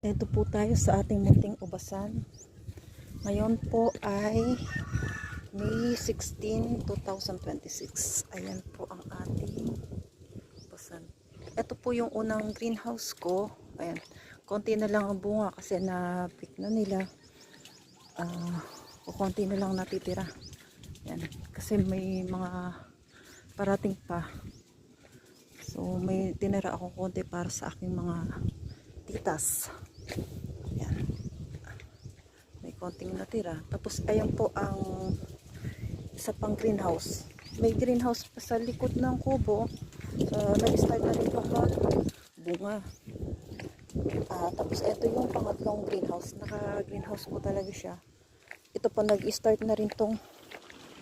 Ito po tayo sa ating munting ubasan. Ngayon po ay May 16, 2026. Ayan po ang ating ubasan. Ito po yung unang greenhouse ko. Ayan. Konti na lang ang bunga kasi na-pick na nila. Konti na lang natitira. Ayan. Kasi may mga parating pa. So may tinira akong konti para sa aking mga titas. Ayan. May konting natira. Tapos ayan po ang isa pang greenhouse. May greenhouse pa sa likod ng kubo. So nag-start na rin bunga. Tapos ito yung pangatlong greenhouse. Naka-greenhouse ko talaga siya. Ito pa nag-start na rin tong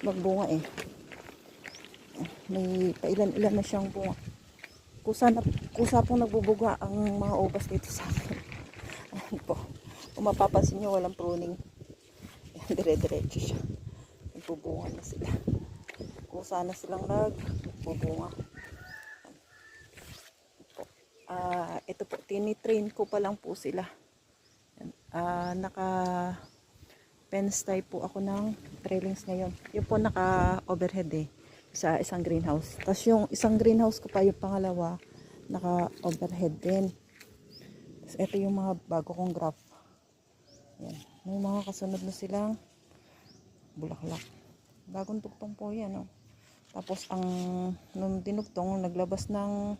magbunga eh. May pailan-ilan na siyang bunga. Kusa pong nagbubuga ang mga ubas dito sa akin. Ayan po. Kung mapapansin nyo, walang pruning. Ayan, dire-diretso siya. Nagbubunga na sila. Kusa na silang nagbubunga. Ito po, tinitrain ko pa lang po sila. Naka-fence tie po ako ng railings ngayon. Yung po naka-overhead eh. Sa isang greenhouse. Tapos yung isang greenhouse ko pa, yung pangalawa, naka-overhead din. Tapos ito yung mga bago kong graph. Yan. May mga kasunod na silang bulaklak. Bagong tugtong po yan. Oh. Tapos nung dinugtong, naglabas ng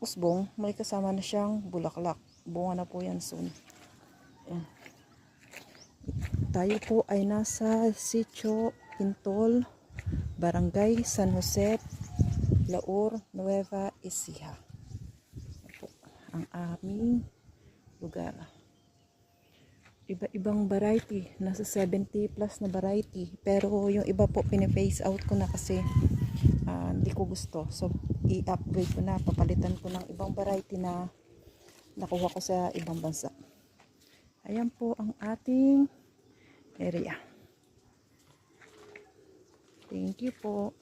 usbong, may kasama na siyang bulaklak. Bunga na po yan soon. Yan. Tayo po ay nasa Sitio Pintol, Barangay San Jose, Laur, Nueva Ecija. Ito ang aming lugar. Iba-ibang variety. Nasa 70 plus na variety. Pero yung iba po piniphase out ko na kasi hindi ko gusto. So, i-upgrade ko na. Papalitan ko ng ibang variety na nakuha ko sa ibang bansa. Ayan po ang ating area. Thank you po.